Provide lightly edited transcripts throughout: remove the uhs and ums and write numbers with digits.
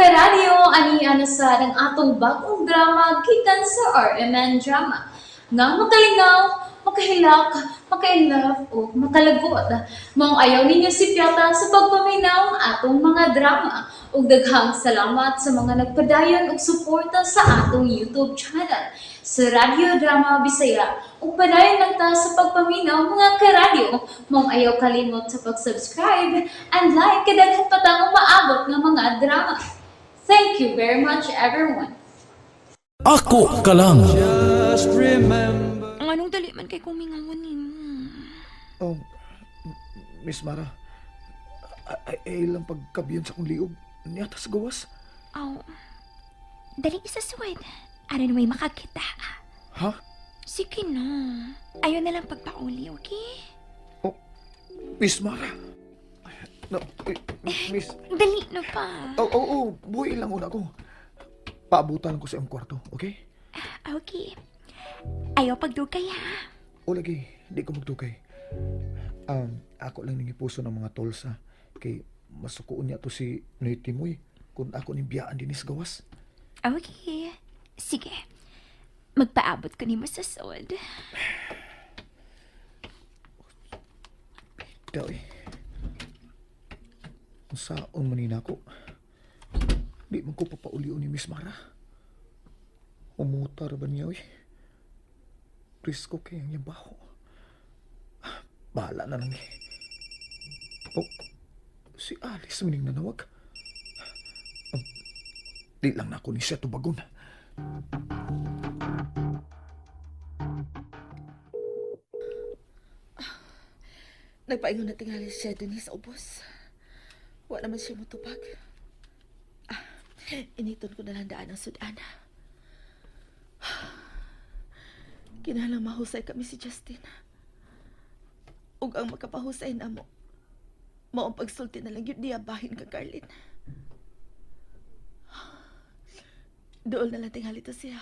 karadyo, ani sa ng atong bagong drama gikan sa RMN Drama. Nga makalingaw, makahilak, makainlove, o makalagot. Maong ayaw ninyo si Piata sa pagpaminaw ang atong mga drama. Ug daghang salamat sa mga nagpadayon ug suporta sa atong YouTube channel sa Radio Drama Bisaya. Ug padayon lang ta sa pagpaminaw mga karadyo. Maong ayaw kalimot sa pag-subscribe and like kadaghan pa tang maabot ng mga drama. Thank you very much everyone. Ako ka lang. Ang anong dali man kay kumingawan nimo. Oh, Miss Mara, ay lang pagkabiyan sa kong liog. Niyata sa gawas. Aw, dali isa suwed. Aron may makakita. Ha? Sige na. Ayaw na lang pagpauli, okay? Oh, Miss Mara. No, Miss... Dali na pa. Buhay lang una ko. Paabutan ko sa iyong kwarto, okay? Okay. Ayaw pagdugay ha. O lagi, di ko magtukay. Ako lang nangipuso ng mga tolsa. Kay masukuon niya to si Noy Timoy kung ako nimbiyaan din sa gawas. Okay. Sige. Magpaabot ko ni mo sa sod. Daw Saan manina ko? Di man ko papauli-uli ni Miss Mara. Umutar ba niya, Presko kayang yung baho. Bahala na lang Oh, si Alice mining nanawag. Di lang na ako ni siya tubagon. Nagpaingon na tingali siya din sa ubos. Wala naman siya matupag. Initon ko na lang daan ang sudana. Kinahalang mahusay kami si Justin. Ug ang makapahusay na mo, maong pagsulti na lang yun niya bahin ka, Carlin. Dool na lang tingali to siya.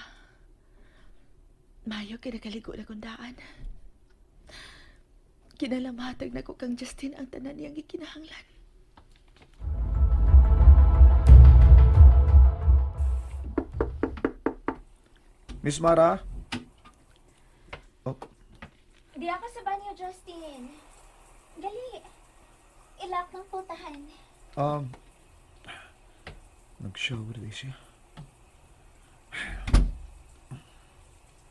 Mayo kinakaligo na kong daan. Kinalamahatag na ko kang Justin ang tanan niyang ikinahanglan. Miss Mara? Oh, Di ako sa banyo, Justin. Gali. Ilak ng putahan. nag-shower din siya.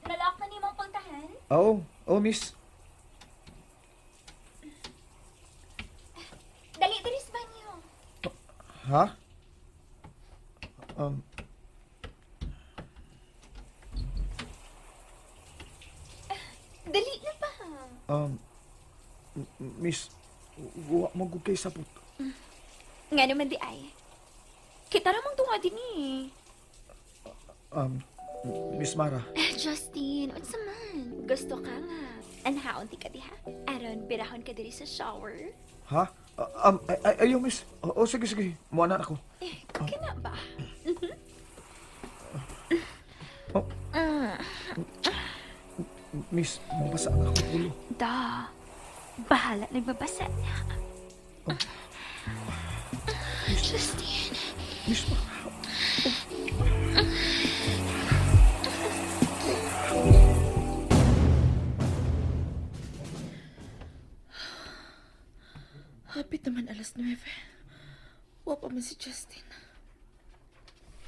Nalak na ni mong puntahan? Miss. Dali, dali sa banyo. Ha? Dali na pa. Miss, huwag mo kay sapot. Nga naman di ay. Kita ramang tunga din eh. Miss Mara. Justin, unsa man? Gusto ka nga. Anhaon ti ka diha. Aron, birahon ka diri sa shower. Ha? Ayaw, miss. Sige. Muanan ako. Kina ba? Miss, mabasa ang ako ulo. Da. Bahala nagbabasa na. Justin. Miss Mara. Hapit naman alas 9. Wa pa man si Justin.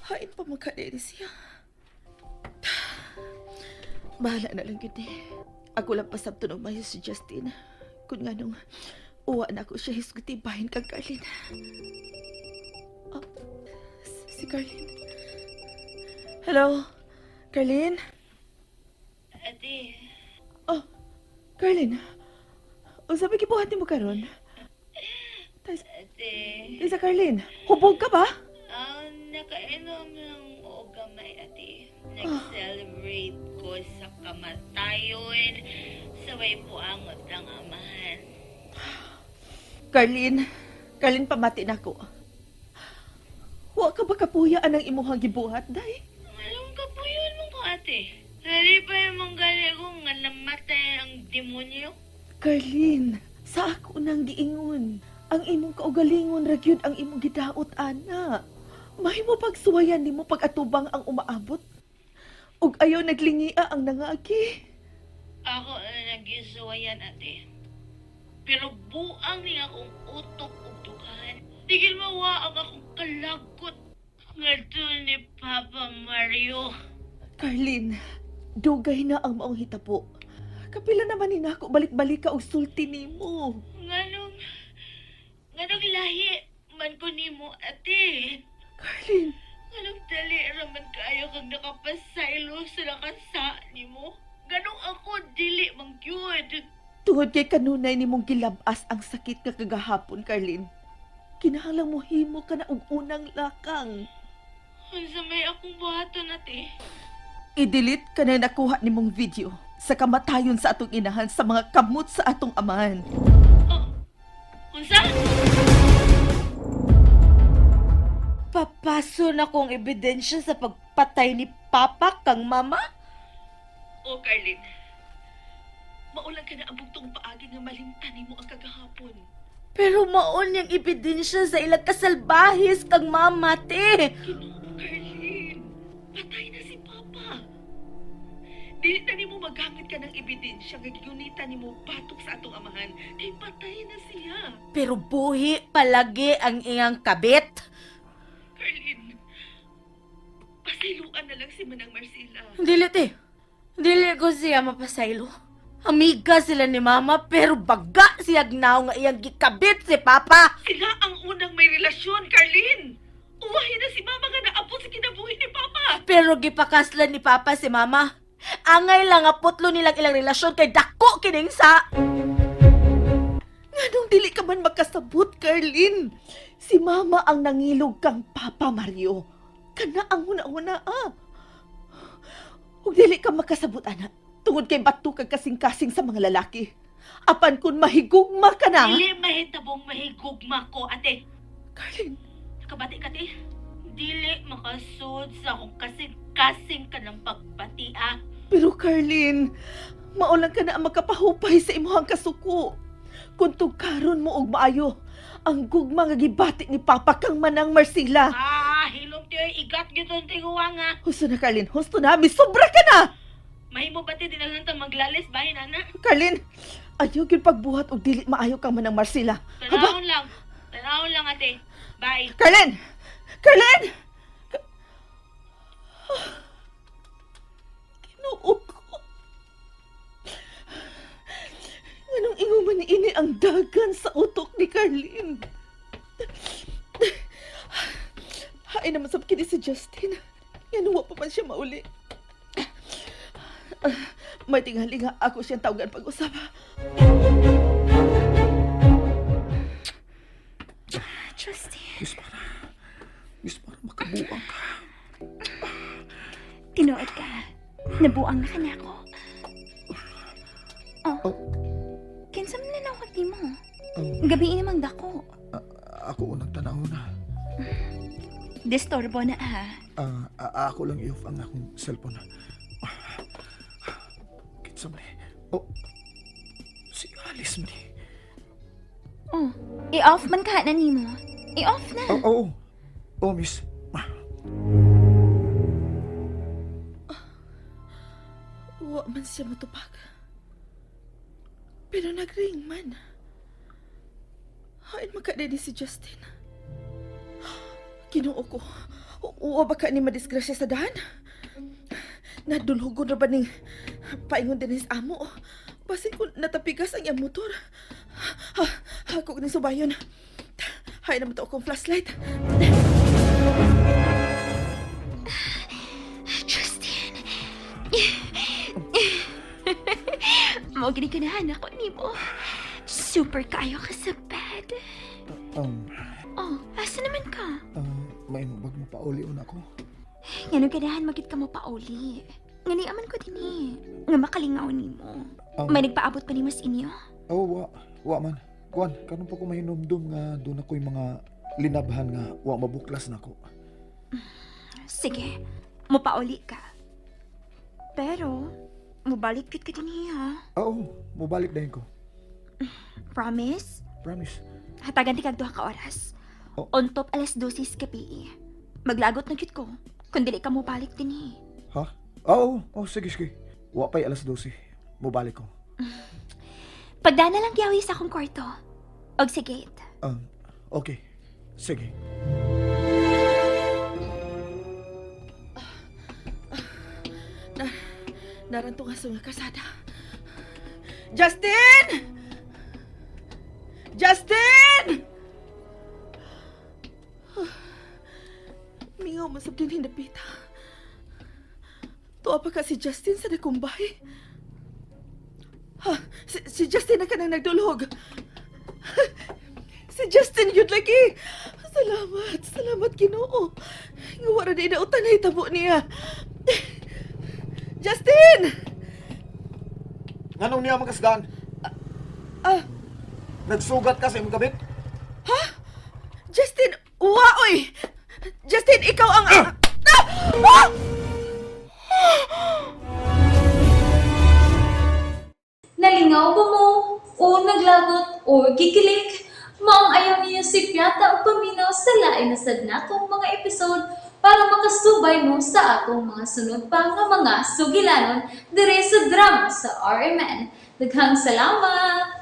Hain pa magkadiri siya. Bahala na lang yun eh. Ako lang pasabto ng mayo si Justin. Kung nga nung uwa na ako siya hisgutibahin kang Carlin. Si Carlin. Hello? Carlin? Ate, Carlin. O sabi kibuhat mo karon? ate, Isa Carlin, hubog ka ba? nakainom ng o gamay, ate. Nag-celebrate ko sa kamatayon sa way buangot ng amahan. Carlin pamati na ko. Wa ka ba kapuyaan ang imuhang gibuhat, day? Anong kapuyon mo ko, ate? Hali pa yung manggali ko nga namatay ang demonyo. Carlin, sa ako nang giingon. Ang imong kaugalingon ragyod ang imong gidaot ana. Mahimo pagsuwayan nimo pag-atubang ang umaabot. Ug ayaw naglingia ang nangagi. Ako na nagisuwayan, ate. Pero buang ni akong utok ug dugan. Tigil mawa ang akong kalagot. Ngadto ni Papa Mario. Carlin, dugay na ang maong hitabo. Kapila naman ni nako balik-balik ka og sulti nimo. Nganong lahi man ko nimo, ate. Carlin, Anong dali raman kayo kag nakapasaylo sa nakasa nimo? Ganong ako dili mangyud. tungod kay kanunay nimong gilabas ang sakit nga kagahapon, Carlin. Kinahanglang mo himo ka na og unang lakang. Unsa may akong buhaton, ate? I-delete ka na nakuha nimong video sa kamatayon sa atong inahan sa mga kamot sa atong amahan. Unsa? Papaso na kong ebidensya sa pagpatay ni Papa kang Mama? O, Carlin. Maulang ka na ang bugtong paagi nga malimtan nimo ang kagahapon. Pero maon yung ebidensya sa ilang kasalbahis kang Mama, te. Ginoo, Carlin. Patay na si Papa. Dili na nimo magamit ka ng ebidensya nga gigunitan nimo batok sa atong amahan. Kay patay na siya. Pero buhi palagi ang iyang kabit. Carlin, pasayloan na lang si Manang Marcela. Dili, te. Dili ko siya mapasaylo. Amiga sila ni Mama, pero baga siya gnaw nga iyang gikabit si Papa. Sila ang unang may relasyon, Carlin. Uwahin na si Mama nga naabot sa kinabuhi ni Papa. Pero gipakaslan ni Papa si Mama. Angay lang nga putlo nilang ilang relasyon kay dako kining sa... Nganong dili ka man makasabot, Carlin? Si Mama ang nangilog kang Papa Mario. Kana ang huna-huna, Ug dili ka makasabot, anak. Tungod kay bato kag kasing-kasing sa mga lalaki. Apan kun mahigugma ka na... Dili mahitabong mahigugma ko, ate. Carlin, Nakabati ka, te. Dili makasud sa akong kasing-kasing ka ng pagbatia. pero Carlin, maulang ka na ang makapahupay sa imuhang kasuko. Kung tugkaron mo og maayo, ang gugma nga gibati ni Papa kang Manang Marcela. Hilom tiyo, igat gitong tinguwa nga. Husto na, Carlin. Husto na. Sobra ka na! Mahimo ba ti dinalang tang maglalis bahin, ana? Carlin, ayaw yung pagbuhat o dili maayo kang Manang Marcela. Tanahon lang. Tanahon lang, ate. Bye. Carlin! Carlin! Ginoo ko. Anong inguman ni ini ang dagan sa utok ni Carlin? Hain naman sa kini si Justin. Yanuwa pa man siya mauli. May tingali nga ako siyang tawagan pag-usap. Justin, Miss para makabuang ka. tinuod ka. Nabuang na ka na ako. Oh. Kinsa man na nawag mo? Gabi namang dako. Ako unang tanaw na. Disturbo na Ako lang i-off ang akong cellphone. Kitsa man si Alice man Oh, i-off man ka na nimo. I-off na. Oo, miss. Wa man siya matupag. Pero nag-ring man. Hain makadedi si Justin. Ginoo ko. Uwa ba ka ni madisgrasya sa dahan? Nadulhugon na ba ning paingon din sa amo? Basin ko natapigas ang iyang motor. Hakog ni subayon. Hain naman to akong flashlight. Justin. Mo gini ganahan ako nimo. Super kayo ka sa bed. Oh, asa naman ka? May bag mo pauli una ko. Ngano ganahan magit ka mo pauli. Ngani aman ko din nga makalingaw nimo. May nagpaabot pa ni mas inyo? Wa man. Kuan, karon pa ko mahinumdum nga doon ako'y mga linabhan nga wa mabuklas nako. Sige, mupauli ka. Pero, mubalik kit ka din Oo, mubalik dahin ko. Promise? Promise. Hatagan ti kag duha ka oras. Oh. On top alas 12 kapi. Maglagot na gyud ko. Kung dili ka mo balik din eh. Ha? Oo, sige. Wa pa'y alas 12. Mubalik ko. Pagdana lang giyawi sa akong kwarto. Og sa gate. Okay. Sige. Naranto nga sa mga kasada. Justin! Justin! Mingaw masab din hinapita. Tuwa pa ka si Justin sa nakumbay. Ha, si Justin na ka nang nagdulog. Si Justin yun lagi. Salamat Ginoo. Nga wala na inautan na itabo niya. Justin! Nganong niya makasdaan? Nagsugat ka sa imong kabit? Justin! Oy! Justin, ikaw ang... Nalingaw ba mo? O naglagot? O gigilik? Maong ayaw niya si Piata o paminaw sa lain na sad natong mga episode para makasubay mo sa atong mga sunod pa nga mga sugilanon dire sa drama sa RMN. Daghang salamat!